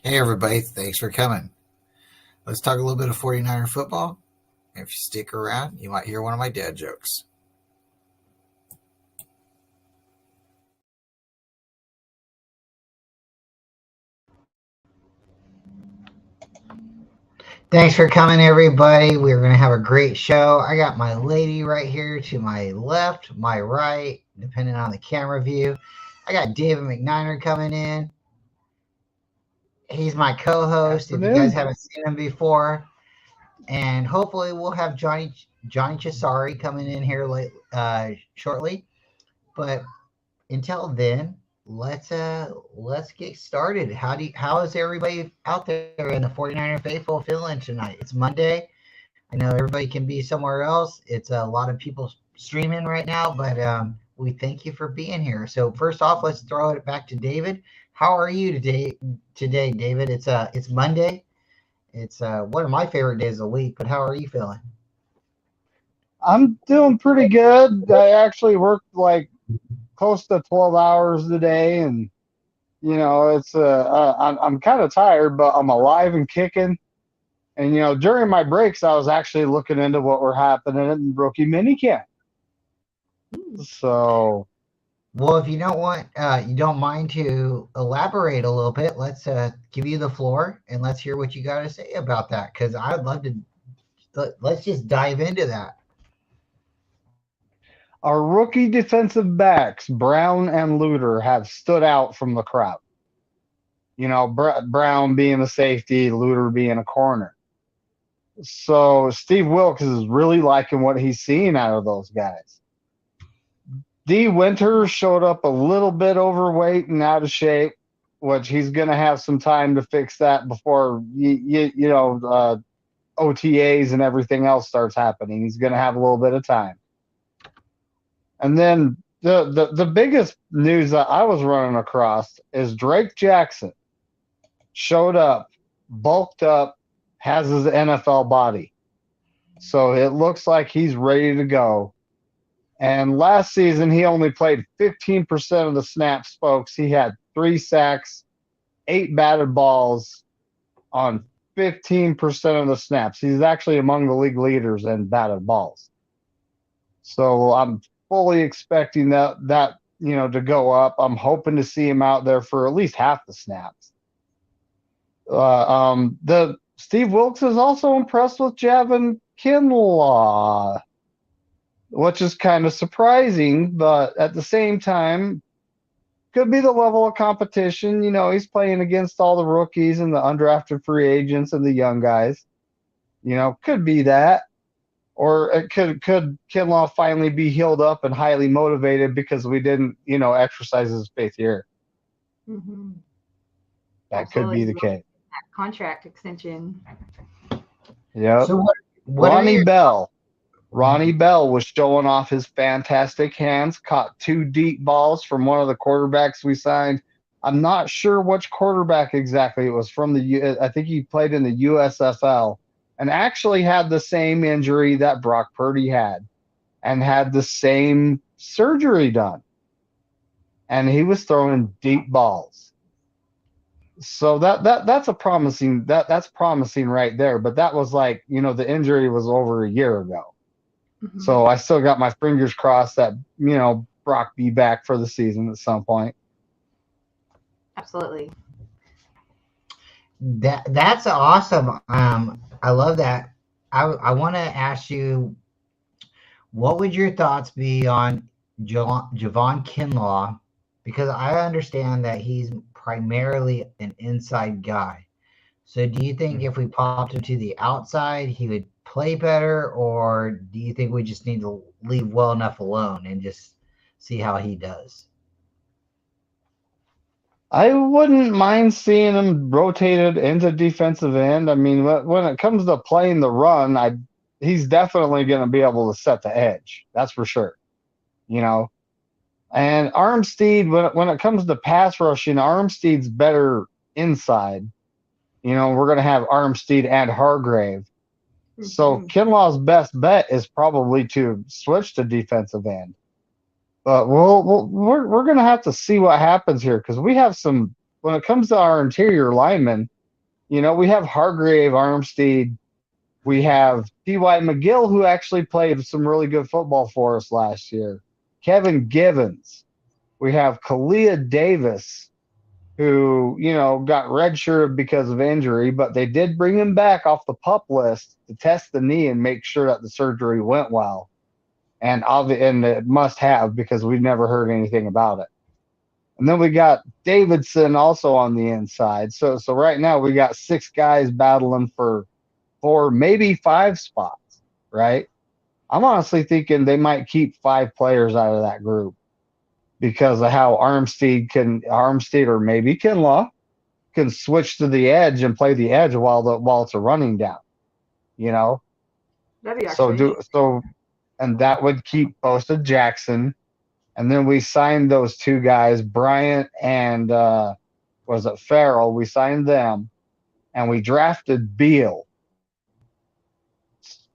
Hey, everybody. Thanks for coming. Let's talk a little bit of 49er football. If you stick around, you might hear one of my dad jokes. Thanks for coming, everybody. We're going to have a great show. I got my lady right here to my left, my right, depending on the camera view. I got David McNiner coming in. He's my co-host. If you guys haven't seen him before, and hopefully we'll have Johnny Chisari coming in here shortly. But until then, let's get started. How is everybody out there in the 49er faithful feeling tonight? It's Monday. I know everybody can be somewhere else. It's a lot of people streaming right now, but we thank you for being here. So first off, let's throw it back to David. How are you today, David? It's Monday. It's one of my favorite days of the week, but how are you feeling? I'm doing pretty good. I actually worked like close to 12 hours a day, and it's I'm kind of tired, but I'm alive and kicking. And during my breaks, I was actually looking into what were happening in rookie minicamp. So, well, if you don't mind to elaborate a little bit, let's give you the floor and let's hear what you got to say about that. Because I would love to. Let's just dive into that. our rookie defensive backs, Brown and Luter, have stood out from the crowd. Brown being a safety, Luter being a corner. So Steve Wilkes is really liking what he's seeing out of those guys. D. Winter showed up a little bit overweight and out of shape, which he's going to have some time to fix that before OTAs and everything else starts happening. He's going to have a little bit of time. And then the biggest news that I was running across is Drake Jackson showed up, bulked up, has his NFL body. So it looks like he's ready to go. And last season, he only played 15% of the snaps, folks. He had 3 sacks, 8 batted balls on 15% of the snaps. He's actually among the league leaders in batted balls. So I'm fully expecting that to go up. I'm hoping to see him out there for at least half the snaps. The Steve Wilkes is also impressed with Javon Kinlaw, which is kind of surprising, but at the same time, could be the level of competition. He's playing against all the rookies and the undrafted free agents and the young guys. Could be that. Or it could Kinlaw finally be healed up and highly motivated because we didn't, exercise his faith here. Mm-hmm. That could be the case. Contract extension. Yep. So what Ronnie Bell was showing off his fantastic hands, caught 2 deep balls from one of the quarterbacks we signed. I'm not sure which quarterback exactly. It was from I think he played in the USFL and actually had the same injury that Brock Purdy had and had the same surgery done. And he was throwing deep balls. So that's promising right there. But that was like, the injury was over a year ago. Mm-hmm. So I still got my fingers crossed that, Brock be back for the season at some point. Absolutely. That's awesome. I love that. I want to ask you, what would your thoughts be on Javon Kinlaw? Because I understand that he's primarily an inside guy. So do you think if we popped him to the outside, he would play better? Or do you think we just need to leave well enough alone and just see how he does? I wouldn't mind seeing him rotated into defensive end. I mean, when it comes to playing the run, he's definitely going to be able to set the edge. That's for sure. And Armstead, when it comes to pass rushing, Armstead's better inside. We're going to have Armstead and Hargrave. Mm-hmm. So Kinlaw's best bet is probably to switch to defensive end. But we're going to have to see what happens here because we have some. When it comes to our interior linemen, We have Hargrave, Armstead. We have T.Y. McGill, who actually played some really good football for us last year. Kevin Givens. We have Kalia Davis, who, got redshirted because of injury, but they did bring him back off the PUP list to test the knee and make sure that the surgery went well. And it must have, because we've never heard anything about it. And then we got Davidson also on the inside. So right now we got 6 guys battling for 4, maybe 5 spots, right? I'm honestly thinking they might keep 5 players out of that group because of how Armstead or maybe Kinlaw can switch to the edge and play the edge while it's a running down, That'd be actually and that would keep Bosa Jackson. And then we signed those 2 guys, Bryant and was it Farrell? We signed them, and we drafted Beal.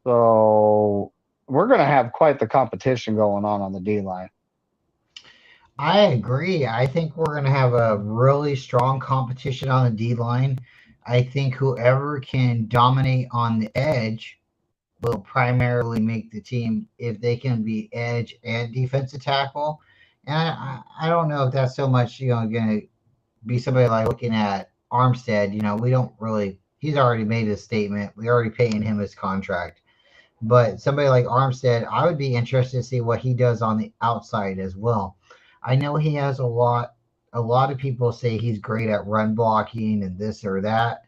So we're going to have quite the competition going on the D line. I agree. I think we're going to have a really strong competition on the D line. I think whoever can dominate on the edge will primarily make the team if they can be edge and defensive tackle. And I don't know if that's so much, going to be somebody like looking at Armstead. We don't really, he's already made his statement. We're already paying him his contract. But somebody like Armstead, I would be interested to see what he does on the outside as well. I know he has a lot of people say he's great at run blocking and this or that.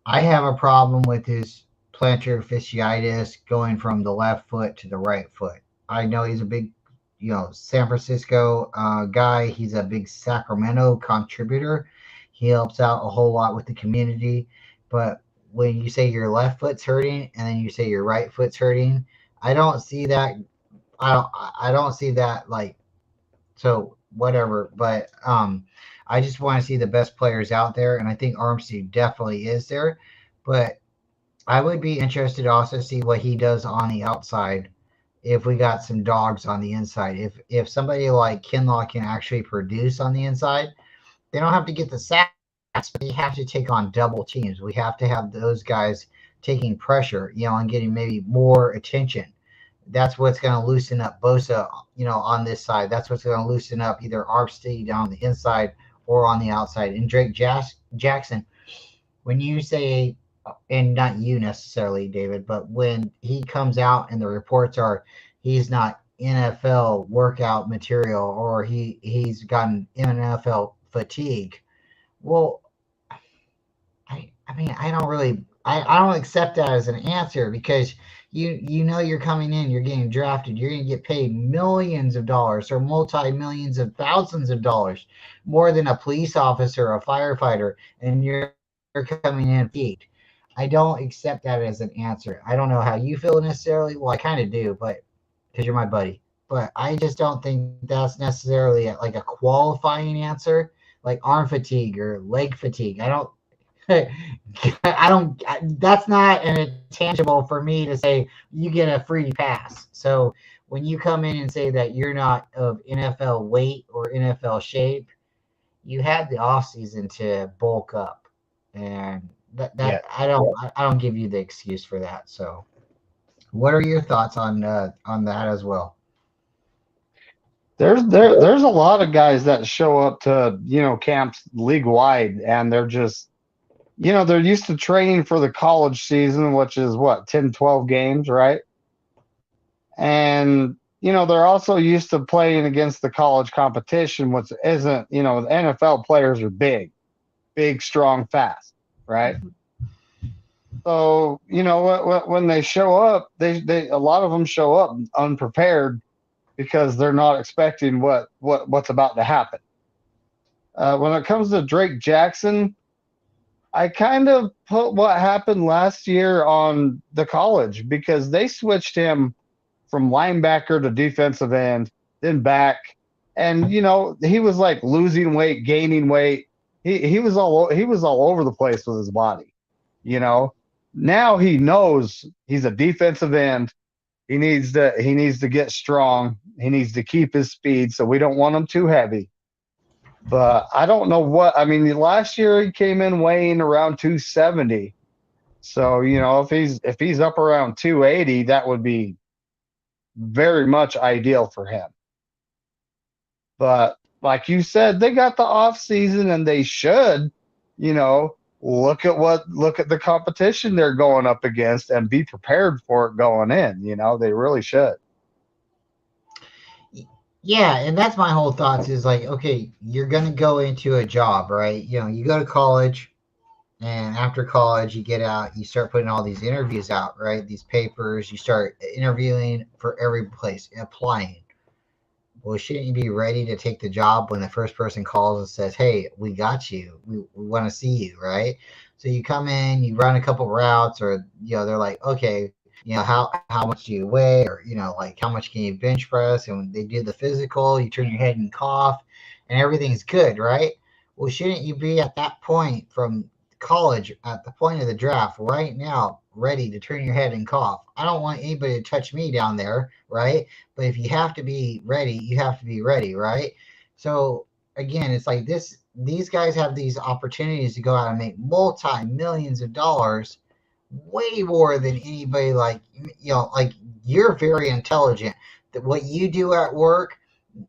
I have a problem with his plantar fasciitis going from the left foot to the right foot. I know he's a big, San Francisco guy. He's a big Sacramento contributor. He helps out a whole lot with the community. But when you say your left foot's hurting and then you say your right foot's hurting, I don't see that. I don't see that, like, so whatever. But I just want to see the best players out there, and I think Armstead definitely is there. But I would be interested to also see what he does on the outside if we got some dogs on the inside. If somebody like Kinlaw can actually produce on the inside, they don't have to get the sacks, but they have to take on double teams. We have to have those guys taking pressure, and getting maybe more attention. That's what's going to loosen up Bosa, on this side. That's what's going to loosen up either Armstead on the inside or on the outside. And Drake Jackson, when you say, and not you necessarily, David, but when he comes out and the reports are he's not NFL workout material or he's gotten NFL fatigue, well, I mean, I don't accept that as an answer, because you're coming in, you're getting drafted, you're going to get paid millions of dollars or multi-millions of thousands of dollars, more than a police officer or a firefighter, and you're coming in fatigued. I don't accept that as an answer. I don't know how you feel necessarily. Well, I kind of do, but because you're my buddy. But I just don't think that's necessarily like a qualifying answer, like arm fatigue or leg fatigue. That's not an intangible for me to say you get a free pass. So when you come in and say that you're not of NFL weight or NFL shape, you had the off season to bulk up, and I don't give you the excuse for that. So what are your thoughts on that as well? There's a lot of guys that show up to camps league wide, and they're just they're used to training for the college season, which is what, 10, 12 games, right? And they're also used to playing against the college competition, which isn't, the NFL players are big, strong, fast, right? So when they show up, they a lot of them show up unprepared because they're not expecting what's about to happen. When it comes to Drake Jackson, I kind of put what happened last year on the college, because they switched him from linebacker to defensive end, then back, and he was like losing weight, gaining weight. He was all over the place with his body. Now he knows he's a defensive end. He needs to get strong. He needs to keep his speed, so we don't want him too heavy. But I don't know what. I mean, last year he came in weighing around 270. So if he's up around 280, that would be very much ideal for him. But like you said, they got the off season, and they should, look at the competition they're going up against and be prepared for it going in. They really should. Yeah, and that's my whole thoughts is like, okay, you're going to go into a job, right? You go to college, and after college, you get out, you start putting all these interviews out, right? These papers, you start interviewing for every place, applying. Well, shouldn't you be ready to take the job when the first person calls and says, "Hey, we got you. We want to see you," right? So you come in, you run a couple routes, or they're like, "Okay, how much do you weigh, or like how much can you bench press?" And when they do the physical, you turn your head and cough, and everything's good, right? Well, shouldn't you be at that point from college, at the point of the draft, right now, ready to turn your head and cough? I don't want anybody to touch me down there, right? But if you have to be ready, you have to be ready, right? So again, it's like this. These guys have these opportunities to go out and make multi millions of dollars, way more than anybody. Like like you're very intelligent. That what you do at work,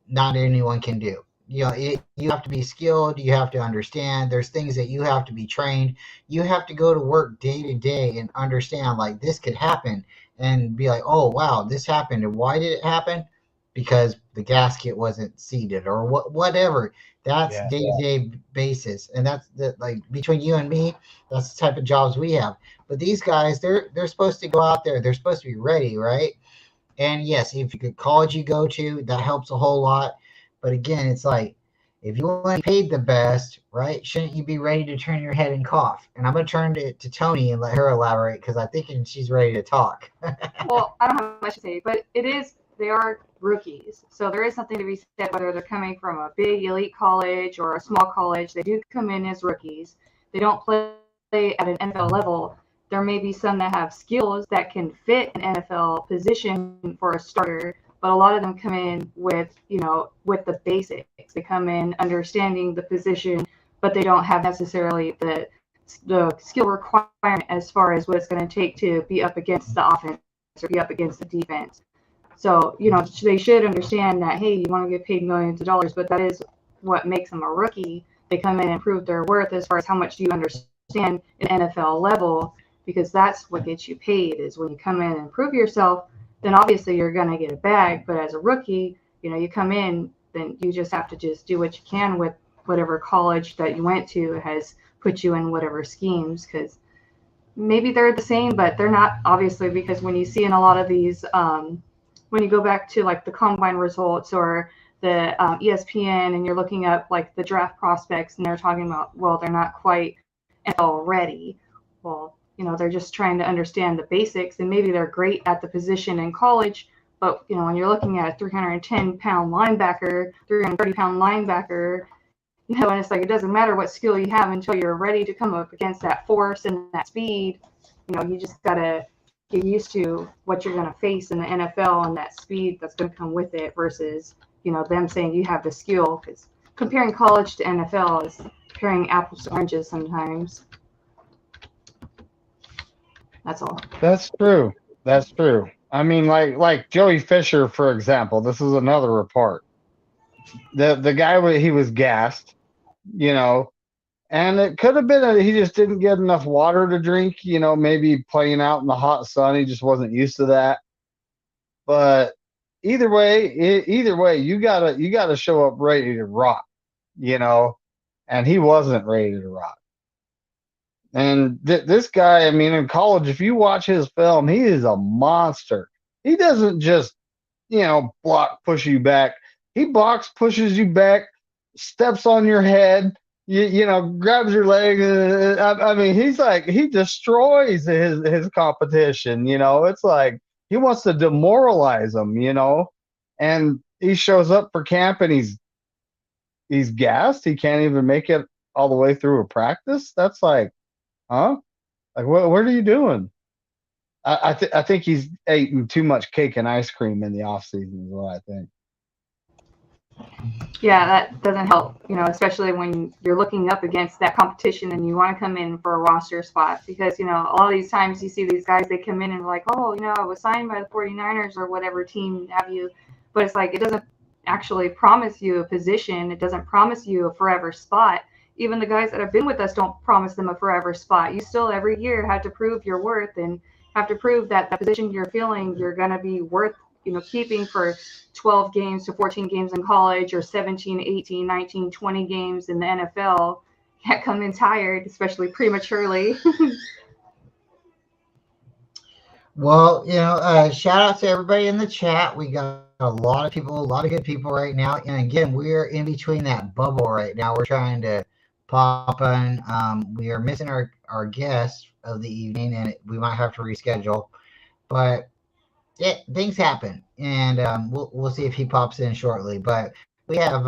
not anyone can do. You have to be skilled. You have to understand. There's things that you have to be trained. You have to go to work day to day and understand like this could happen and be like, oh wow, this happened. And why did it happen? Because the gasket wasn't seated or whatever. That's Yeah. day to day basis, and that's like between you and me. That's the type of jobs we have. But these guys, they're supposed to go out there. They're supposed to be ready, right? And yes, if you could college you go to, that helps a whole lot. But again, it's like if you want to be paid the best, right? Shouldn't you be ready to turn your head and cough? And I'm gonna turn to Toni and let her elaborate because I think she's ready to talk. Well, I don't have much to say, but they are rookies. So there is something to be said whether they're coming from a big elite college or a small college. They do come in as rookies. They don't play at an NFL level. There may be some that have skills that can fit an NFL position for a starter, but a lot of them come in with the basics. They come in understanding the position, but they don't have necessarily the skill requirement as far as what it's going to take to be up against the offense or be up against the defense. So, they should understand that, hey, you want to get paid millions of dollars, but that is what makes them a rookie. They come in and prove their worth as far as how much do you understand an NFL level, because that's what gets you paid is when you come in and prove yourself, then obviously you're going to get a bag. But as a rookie, you come in, then you just have to just do what you can with whatever college that you went to has put you in whatever schemes, because maybe they're the same, but they're not, obviously, because when you see in a lot of these, when you go back to like the combine results or the ESPN and you're looking up like the draft prospects and they're talking about, well, they're not quite NFL ready. Well, they're just trying to understand the basics, and maybe they're great at the position in college, but when you're looking at a 310-pound linebacker, 330-pound linebacker, and it's like it doesn't matter what skill you have until you're ready to come up against that force and that speed. You just gotta get used to what you're gonna face in the NFL and that speed that's gonna come with it versus them saying you have the skill. Because comparing college to NFL is comparing apples to oranges sometimes. That's all. That's true. That's true. I mean, like Joey Fisher, for example. This is another report. The guy, he was gassed, you know, and it could have been that he just didn't get enough water to drink. Maybe playing out in the hot sun, he just wasn't used to that. But either way, you gotta show up ready to rock, you know. And he wasn't ready to rock. And this guy, I mean, in college, if you watch his film, he is a monster. He doesn't just, block, push you back. He blocks, pushes you back, steps on your head, grabs your leg. I mean, he destroys his competition. It's like he wants to demoralize them. And he shows up for camp and he's gassed. He can't even make it all the way through a practice. That's like, huh? Like, what are you doing? I think he's eating too much cake and ice cream in the off season is what I think. Yeah, that doesn't help, especially when you're looking up against that competition and you want to come in for a roster spot because, a lot of these times you see these guys, they come in and they're like, oh, I was signed by the 49ers or whatever team have you. But it's like, it doesn't actually promise you a position. It doesn't promise you a forever spot. Even the guys that have been with us don't promise them a forever spot. You still every year have to prove your worth and have to prove that the position you're feeling you're going to be worth, keeping for 12 games to 14 games in college or 17, 18, 19, 20 games in the NFL. Can't come in tired, especially prematurely. Well, shout out to everybody in the chat. We got a lot of people, a lot of good people right now. And again, we're in between that bubble right now. We're trying to pop in. We are missing our guest of the evening, and we might have to reschedule. But things happen, and we'll see if he pops in shortly. But we have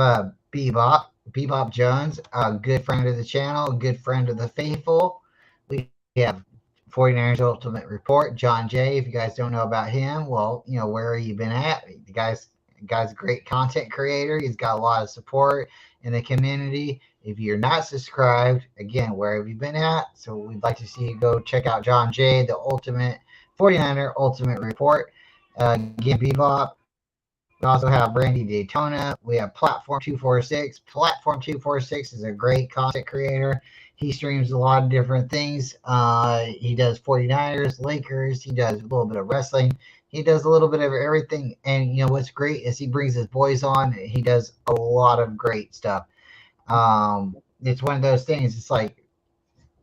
Bebop Jones, a good friend of the channel, a good friend of the faithful. We have 49ers Ultimate Report, John Jay. If you guys don't know about him, well, where have you been at? The guy's a great content creator. He's got a lot of support in the community. If you're not subscribed, again, where have you been at? So we'd like to see you go check out John Jay, the Ultimate 49er Ultimate Report. Again, Bebop. We also have Randy Daytona. We have Platform 246. Platform 246 is a great content creator. He streams a lot of different things. He does 49ers, Lakers. He does a little bit of wrestling. He does a little bit of everything. And what's great is he brings his boys on. He does a lot of great stuff. It's one of those things. It's like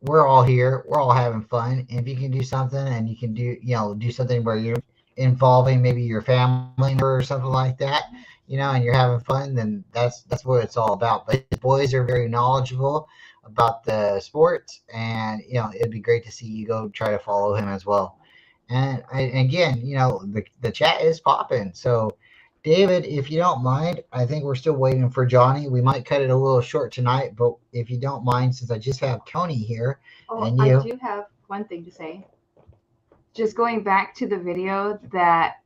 we're all here. We're all having fun. And if you can do something and you can do something where you're involving maybe your family member or something like that, and you're having fun, then that's what it's all about. But the boys are very knowledgeable about the sports, and it'd be great to see you go try to follow him as well. And again, the chat is popping. So David, if you don't mind, I think we're still waiting for Johnny. We might cut it a little short tonight, but if you don't mind, since I just have Toni here and you. I do have one thing to say. Just going back to the video that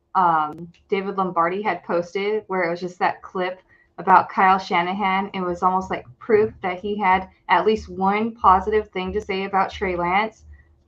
David Lombardi had posted, where it was just that clip about Kyle Shanahan, it was almost like proof that he had at least one positive thing to say about Trey Lance.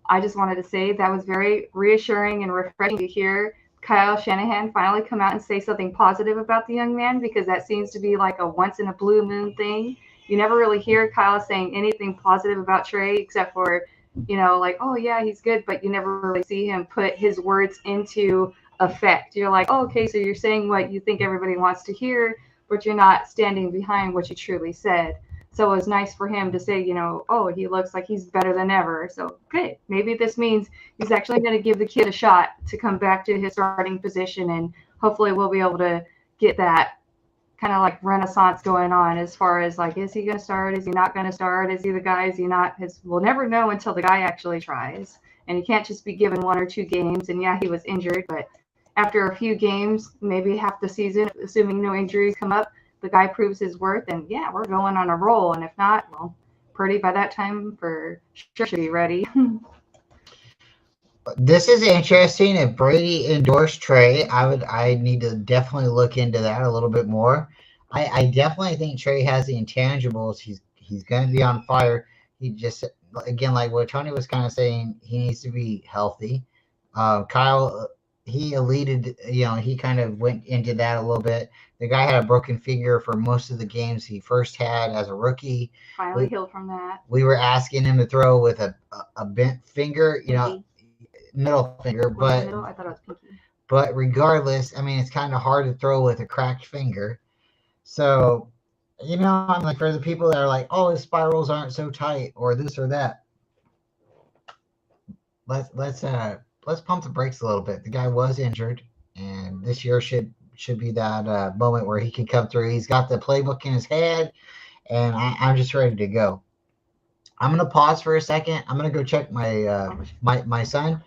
I just wanted to say that was very reassuring and refreshing to hear Kyle Shanahan finally come out and say something positive about the young man, because that seems to be like a once in a blue moon thing. You never really hear Kyle saying anything positive about Trey except for like, oh yeah, he's good, but you never really see him put his words into effect. You're like, oh, okay, so you're saying what you think everybody wants to hear, but you're not standing behind what you truly said. So it was nice for him to say, oh, he looks like he's better than ever. So good. Maybe this means he's actually going to give the kid a shot to come back to his starting position, and hopefully we'll be able to get that kind of like renaissance going on as far as like, is he going to start? Is he not going to start? Is he the guy? Is he not? We'll never know until the guy actually tries. And you can't just be given 1 or 2 games. And yeah, he was injured, but after a few games, maybe half the season, assuming no injuries come up, the guy proves his worth. And yeah, we're going on a roll. And if not, well, Purdy by that time for sure should be ready. This is interesting. If Brady endorsed Trey, I need to definitely look into that a little bit more. I definitely think Trey has the intangibles. He's going to be on fire. He just, again, like what Toni was kind of saying, he needs to be healthy. Kyle, he eluded, he kind of went into that a little bit. The guy had a broken finger for most of the games he first had as a rookie. Finally healed from that. We were asking him to throw with a bent finger, middle finger, but middle? I thought it was pinky. But regardless, I mean, it's kind of hard to throw with a cracked finger. So, I'm like, for the people that are like, oh, his spirals aren't so tight or this or that, let's pump the brakes a little bit. The guy was injured, and this year should be that moment where he can come through. He's got the playbook in his head, and I'm just ready to go. I'm gonna pause for a second. I'm gonna go check my son.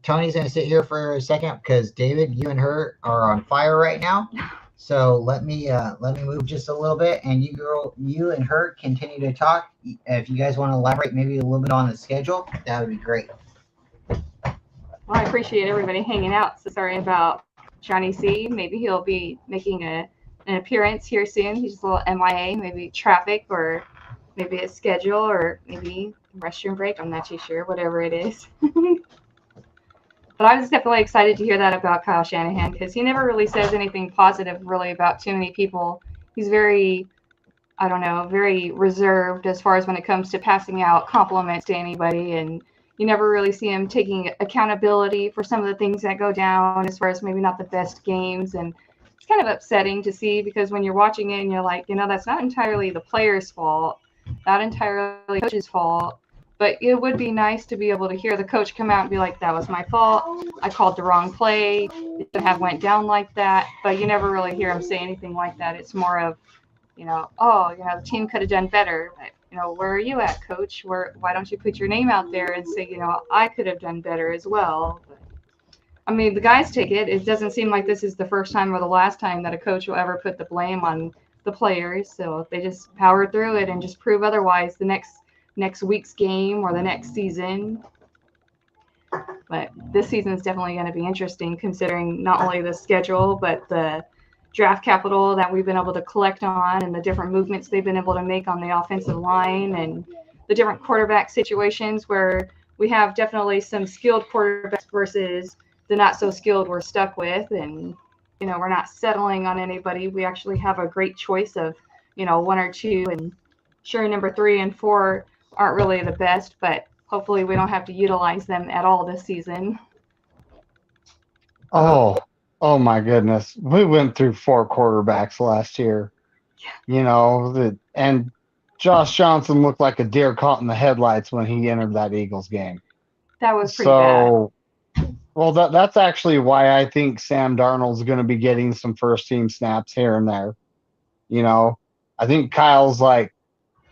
Toni's gonna sit here for a second because David, you and her are on fire right now. So let me move just a little bit, and you and her continue to talk. If you guys want to elaborate maybe a little bit on the schedule, that would be great. Well, I appreciate everybody hanging out. So sorry about Johnny C. Maybe he'll be making a an appearance here soon. He's just a little MIA, maybe traffic or maybe a schedule or maybe restroom break. I'm not too sure, whatever it is. But I was definitely excited to hear that about Kyle Shanahan because he never really says anything positive really about too many people. He's very, I don't know, very reserved as far as when it comes to passing out compliments to anybody. And you never really see him taking accountability for some of the things that go down as far as maybe not the best games. And it's kind of upsetting to see because when you're watching it and you're like, that's not entirely the player's fault, not entirely the coach's fault. But it would be nice to be able to hear the coach come out and be like, that was my fault. I called the wrong play. It shouldn't have went down like that. But you never really hear him say anything like that. It's more of, the team could have done better. But, where are you at, coach? Why don't you put your name out there and say, I could have done better as well. But, I mean, the guys take it. It doesn't seem like this is the first time or the last time that a coach will ever put the blame on the players. So they just power through it and just prove otherwise the next week's game or the next season. But this season is definitely going to be interesting considering not only the schedule, but the draft capital that we've been able to collect on and the different movements they've been able to make on the offensive line and the different quarterback situations where we have definitely some skilled quarterbacks versus the not so skilled we're stuck with. And, we're not settling on anybody. We actually have a great choice of, one or two. And sure, number 3 and 4 aren't really the best, but hopefully we don't have to utilize them at all this season. Oh my goodness. We went through 4 quarterbacks last year. Yeah. And Josh Johnson looked like a deer caught in the headlights when he entered that Eagles game. That was pretty bad. Well, that's actually why I think Sam Darnold's going to be getting some first team snaps here and there. I think Kyle's like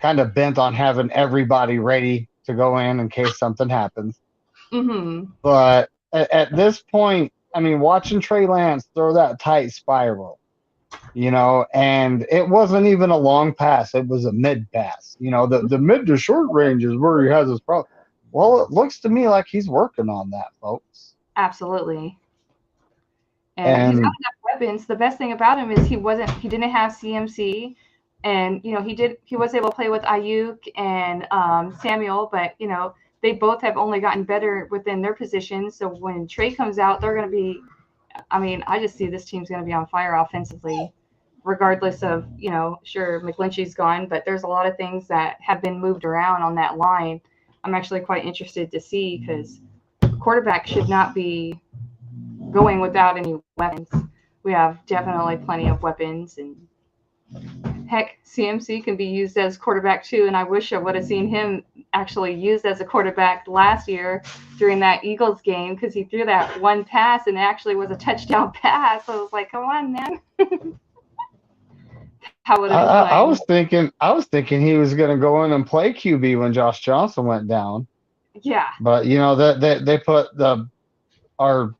kind of bent on having everybody ready to go in case something happens. Mm-hmm. But at this point, I mean, watching Trey Lance throw that tight spiral, and it wasn't even a long pass. It was a mid pass. The mid to short range is where he has his problem. Well, it looks to me like he's working on that, folks. Absolutely. And he's got enough weapons. The best thing about him is he didn't have CMC. And, he was able to play with Ayuk and Samuel, but, they both have only gotten better within their positions. So when Trey comes out, they're going to be, I just see this team's going to be on fire offensively, regardless of, sure, McGlinchey's gone, but there's a lot of things that have been moved around on that line. I'm actually quite interested to see because quarterback should not be going without any weapons. We have definitely plenty of weapons, and heck, CMC can be used as quarterback too, and I wish I would have seen him actually used as a quarterback last year during that Eagles game because he threw that one pass and it actually was a touchdown pass. So I was like, come on, man. I was thinking he was going to go in and play QB when Josh Johnson went down. Yeah. But they put our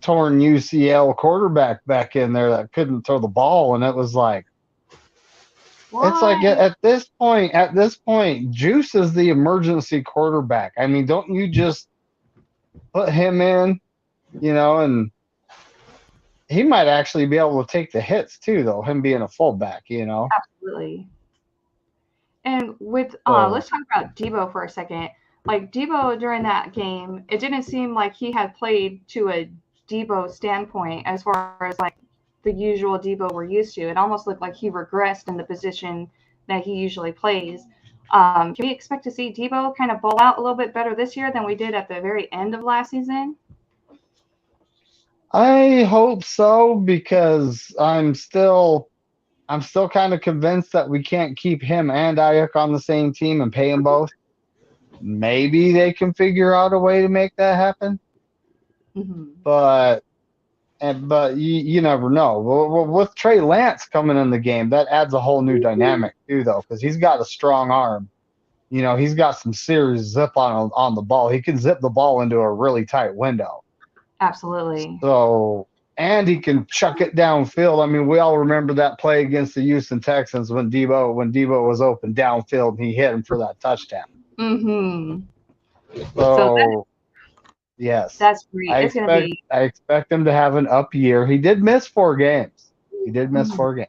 torn UCL quarterback back in there that couldn't throw the ball, and it was like, why? It's like at this point, Juice is the emergency quarterback. I mean, don't you just put him in, and he might actually be able to take the hits too, though, him being a fullback, Absolutely. And with let's talk about Debo for a second. Like Debo during that game, it didn't seem like he had played to a Debo standpoint as far as like the usual Debo we're used to. It almost looked like he regressed in the position that he usually plays. Can we expect to see Debo kind of ball out a little bit better this year than we did at the very end of last season? I hope so, because I'm still kind of convinced that we can't keep him and Ayuk on the same team and pay them both. Maybe they can figure out a way to make that happen. Mm-hmm. But you never know. With Trey Lance coming in the game, that adds a whole new dynamic too, though, because he's got a strong arm. He's got some serious zip on the ball. He can zip the ball into a really tight window. Absolutely. So, and he can chuck it downfield. I mean, we all remember that play against the Houston Texans when Debo was open downfield and he hit him for that touchdown. Mm-hmm. So yes, that's great. I expect him to have an up year. He did miss 4 games. 4 games.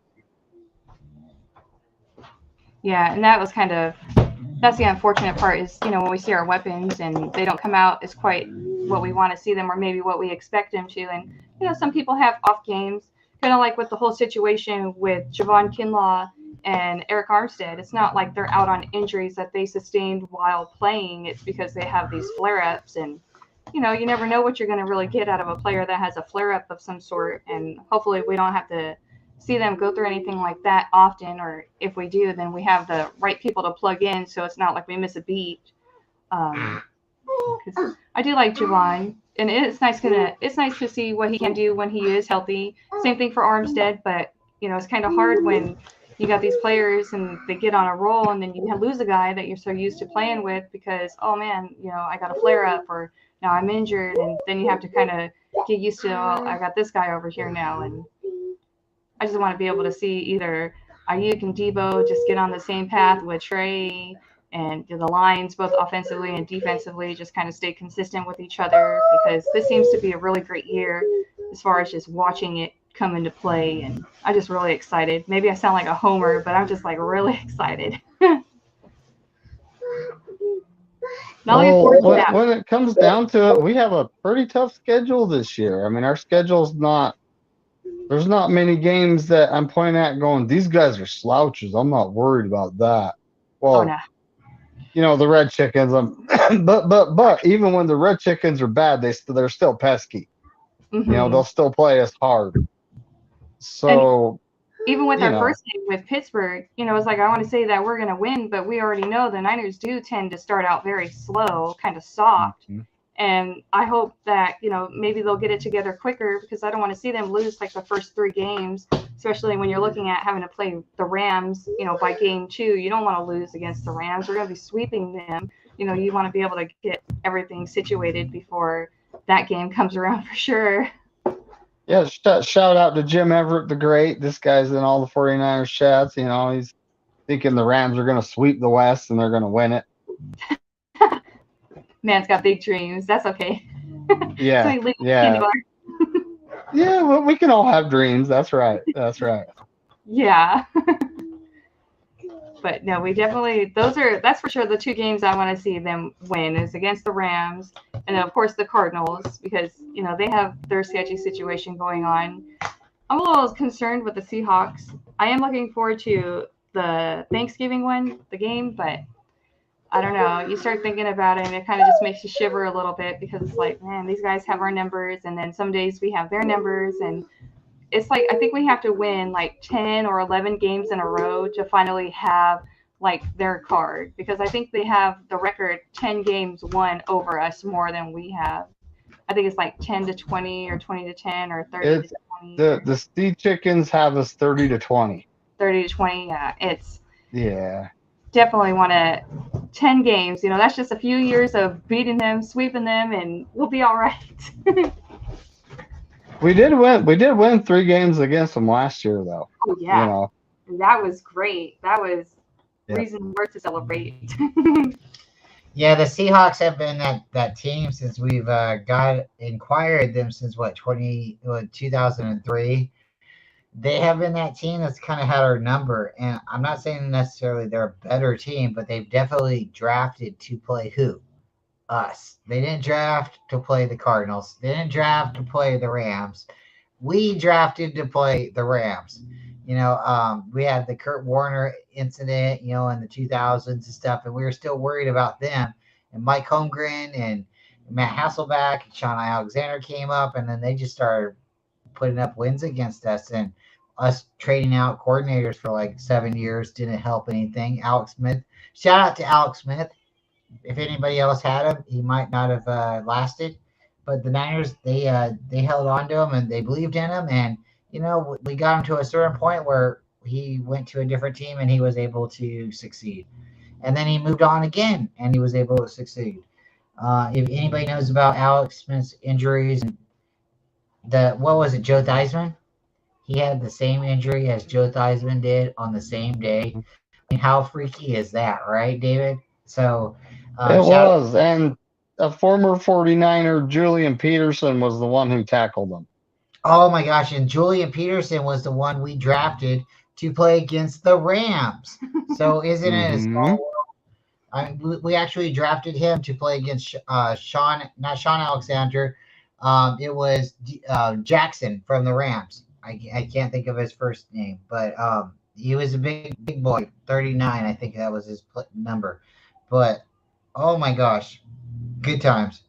Yeah, and that's the unfortunate part is, when we see our weapons and they don't come out as quite what we want to see them or maybe what we expect them to. And, some people have off games, kind of like with the whole situation with Javon Kinlaw and Eric Armstead. It's not like they're out on injuries that they sustained while playing. It's because they have these flare-ups and, you never know what you're going to really get out of a player that has a flare-up of some sort. And hopefully we don't have to see them go through anything like that often, or if we do, then we have the right people to plug in, so it's not like we miss a beat. Because I do like Javon, and it's nice to see what he can do when he is healthy. Same thing for Armstead, but it's kind of hard when you got these players and they get on a roll, and then you lose a guy that you're so used to playing with because, oh man, I got a flare up, or now I'm injured, and then you have to kind of get used to, oh, I got this guy over here now. And I just want to be able to see either Ayuk and Debo just get on the same path with Trey, and the lines, both offensively and defensively, just kind of stay consistent with each other, because this seems to be a really great year as far as just watching it come into play. And I'm just really excited. Maybe I sound like a homer, but I'm just like really excited. When it comes down to it, we have a pretty tough schedule this year. I mean, our schedule's there's not many games that I'm pointing at going, these guys are slouches. I'm not worried about that. Well, no. The Red Chickens, but even when the Red Chickens are bad, they're still pesky. Mm-hmm. They'll still play us hard. So, and even with our first game with Pittsburgh, it's like I want to say that we're going to win, but we already know the Niners do tend to start out very slow, kind of soft. Mm-hmm. And I hope that, maybe they'll get it together quicker, because I don't want to see them lose like the first 3 games, especially when you're looking at having to play the Rams, by game 2. You don't want to lose against the Rams. We're going to be sweeping them. You want to be able to get everything situated before that game comes around for sure. Yeah, shout out to Jim Everett the Great. This guy's in all the 49ers chats. He's thinking the Rams are going to sweep the West and they're going to win it. Man's got big dreams. That's okay. Yeah. Yeah. Yeah, well, we can all have dreams. That's right. Yeah. But no, we definitely, that's for sure the 2 games I want to see them win is against the Rams, and then of course the Cardinals, because, they have their sketchy situation going on. I'm a little concerned with the Seahawks. I am looking forward to the Thanksgiving the game, but I don't know. You start thinking about it, and it kind of just makes you shiver a little bit, because it's like, man, these guys have our numbers, and then some days we have their numbers, and it's like I think we have to win like 10 or 11 games in a row to finally have like their card, because I think they have the record 10 games won over us more than we have. I think it's like 10-20 or 20-10 or 30-20. The Sea Chickens have us 30-20. 30-20, yeah. Definitely want 10 games. That's just a few years of beating them, sweeping them, and we'll be all right. We did win 3 games against them last year, though. Oh yeah, that was great. That was reason worth to celebrate. Yeah, the Seahawks have been that team since we've inquired them since 2003. They have been that team that's kind of had our number, and I'm not saying necessarily they're a better team, but they've definitely drafted to play who? Us. They didn't draft to play the Cardinals. They didn't draft to play the Rams. We drafted to play the Rams. We had the Kurt Warner incident, in the 2000s and stuff, and we were still worried about them. And Mike Holmgren and Matt Hasselbeck and Sean Alexander came up, and then they just started putting up wins against us. And us trading out coordinators for like 7 years didn't help anything. Alex Smith. Shout out to Alex Smith. If anybody else had him, he might not have lasted. But the Niners, they held on to him and they believed in him. And, we got him to a certain point where he went to a different team and he was able to succeed. And then he moved on again and he was able to succeed. If anybody knows about Alex Smith's injuries, what was it, Joe Theismann? He had the same injury as Joe Theismann did on the same day. I mean, how freaky is that, right, David? So it was, and a former 49er, Julian Peterson, was the one who tackled him. Oh my gosh, and Julian Peterson was the one we drafted to play against the Rams. So isn't it a small Mm-hmm. world? We actually drafted him to play against not Sean Alexander. It was Jackson from the Rams. I can't think of his first name, but he was a big boy, 39. I think that was his number. But oh my gosh, good times.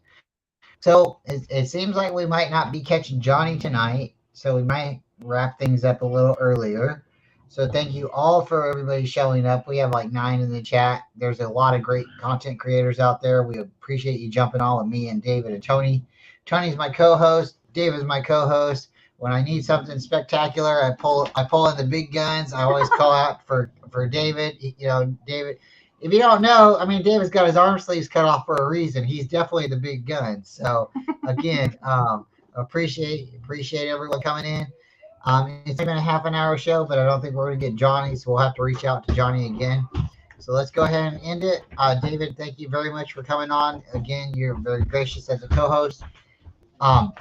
So it seems like we might not be catching Johnny tonight, so we might wrap things up a little earlier. So thank you all for everybody showing up. We have like 9 in the chat. There's a lot of great content creators out there. We appreciate you jumping on with me and David and Tony. Tony's my co-host. David's my co-host. When I need something spectacular, I pull in the big guns. I always call out for David. David. If you don't know, I mean, David's got his arm sleeves cut off for a reason. He's definitely the big gun. So again, appreciate everyone coming in. It's been a half an hour show, but I don't think we're going to get Johnny, so we'll have to reach out to Johnny again. So let's go ahead and end it. David, thank you very much for coming on. Again, you're very gracious as a co-host.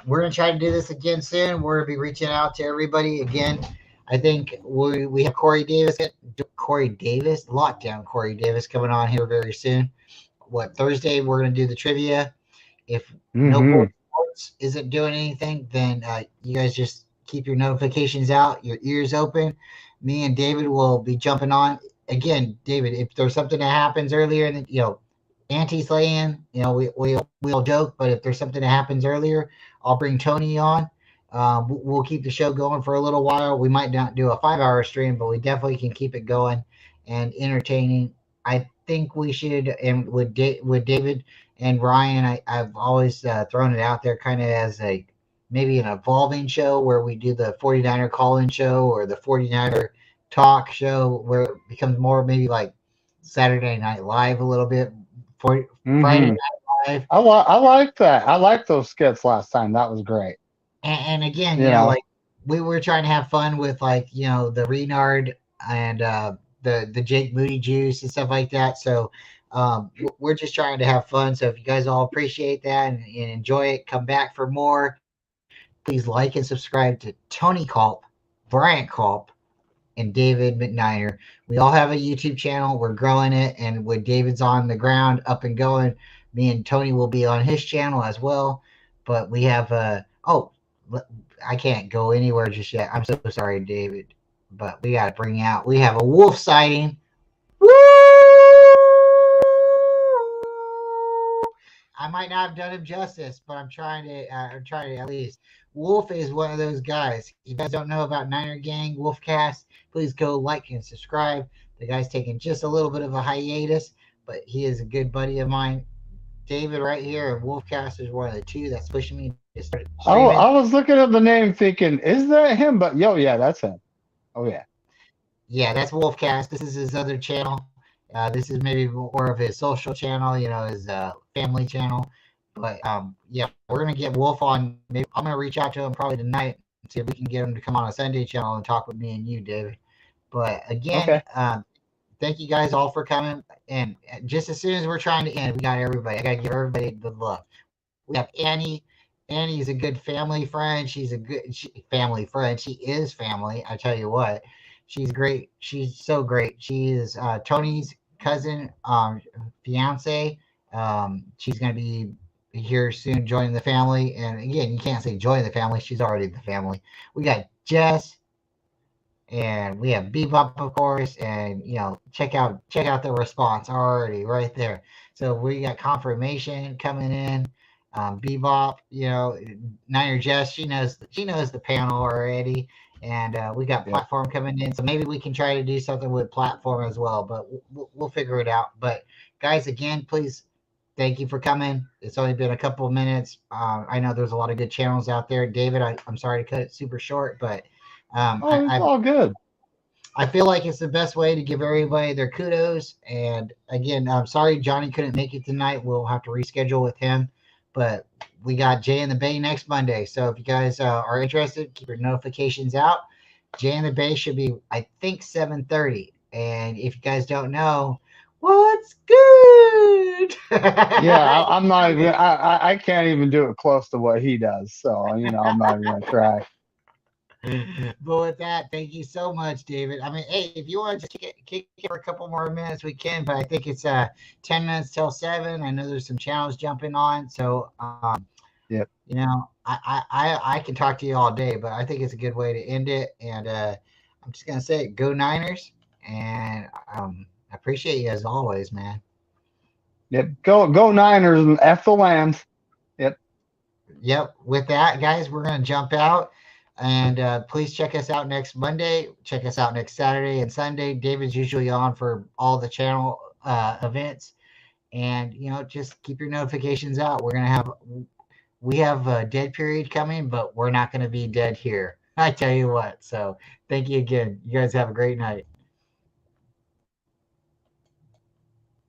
We're going to try to do this again soon. We're going to be reaching out to everybody again. I think we have Corey Davis, lockdown Corey Davis coming on here very soon. Thursday, we're going to do the trivia. If no sports isn't doing anything, then you guys just keep your notifications out, your ears open. Me and David will be jumping on. Again, David, if there's something that happens earlier, and anti-slaying, we'll joke, but if there's something that happens earlier, I'll bring Toni on. We'll keep the show going for a little while. We might not do a 5-hour stream, but we definitely can keep it going and entertaining. I think we should, and with David and Ryan, I've always thrown it out there kind of as maybe an evolving show where we do the 49er call-in show or the 49er talk show where it becomes more maybe like Saturday Night Live a little bit. Friday Night Live. I like that. I liked those skits last time. That was great. And again, like we were trying to have fun with the Renard and the Jake Moody juice and stuff like that. So we're just trying to have fun. So if you guys all appreciate that and enjoy it, come back for more. Please like and subscribe to Toni Culp, Bryant Culp, and David McNiner. We all have a YouTube channel. We're growing it. And when David's on the ground, up and going, me and Toni will be on his channel as well. But we have I can't go anywhere just yet. I'm so sorry, David. But we got to we have a wolf sighting. Woo! I might not have done him justice, but I'm trying to at least. Wolf is one of those guys. If you guys don't know about Niner Gang, Wolfcast, please go like and subscribe. The guy's taking just a little bit of a hiatus, but he is a good buddy of mine. David right here, and Wolfcast is one of the two that's pushing me to start streaming. I was looking at the name thinking, is that him? But yeah, that's him. Oh, yeah. Yeah, that's Wolfcast. This is his other channel. This is maybe more of his social channel, his family channel. But yeah, we're gonna get Wolf on. Maybe I'm gonna reach out to him probably tonight and see if we can get him to come on a Sunday channel and talk with me and you, David. But again, thank you guys all for coming. And just as soon as we're trying to end, we got everybody. I gotta give everybody the love. We have Annie. Annie's a good family friend. She's a good family friend. She is family. I tell you what, she's great. She's so great. She is Tony's cousin, fiance. She's gonna be here soon joining the family. And again, you can't say join the family. She's already the family. We got Jess and we have Bebop, of course, and check out the response already right there. So we got confirmation coming in. Bebop, Niner Jess, she knows the panel already. And we got platform coming in. So maybe we can try to do something with platform as well, but we'll figure it out. But guys, again, please, thank you for coming. It's only been a couple of minutes. I know there's a lot of good channels out there. David, I'm sorry to cut it super short, but it's all good. I feel like it's the best way to give everybody their kudos. And again, I'm sorry Johnny couldn't make it tonight. We'll have to reschedule with him. But we got Jay in the Bay next Monday. So if you guys are interested, keep your notifications out. Jay in the Bay should be, I think, 7:30. And if you guys don't know, what's good? Yeah, I'm not even. I can't even do it close to what he does. So I'm not even gonna try. But with that, thank you so much, David. I mean, hey, if you want to just kick it for a couple more minutes, we can. But I think it's 10 minutes till 7. I know there's some channels jumping on, so Yep. you know, I can talk to you all day, but I think it's a good way to end it. And I'm just gonna say, go Niners, and I appreciate you as always, man. Yep. Go Niners and F the Lambs. Yep. Yep. With that, guys, we're gonna jump out. And please check us out next Monday. Check us out next Saturday and Sunday. David's usually on for all the channel events. And, just keep your notifications out. We have a dead period coming, but we're not going to be dead here. I tell you what. So thank you again. You guys have a great night.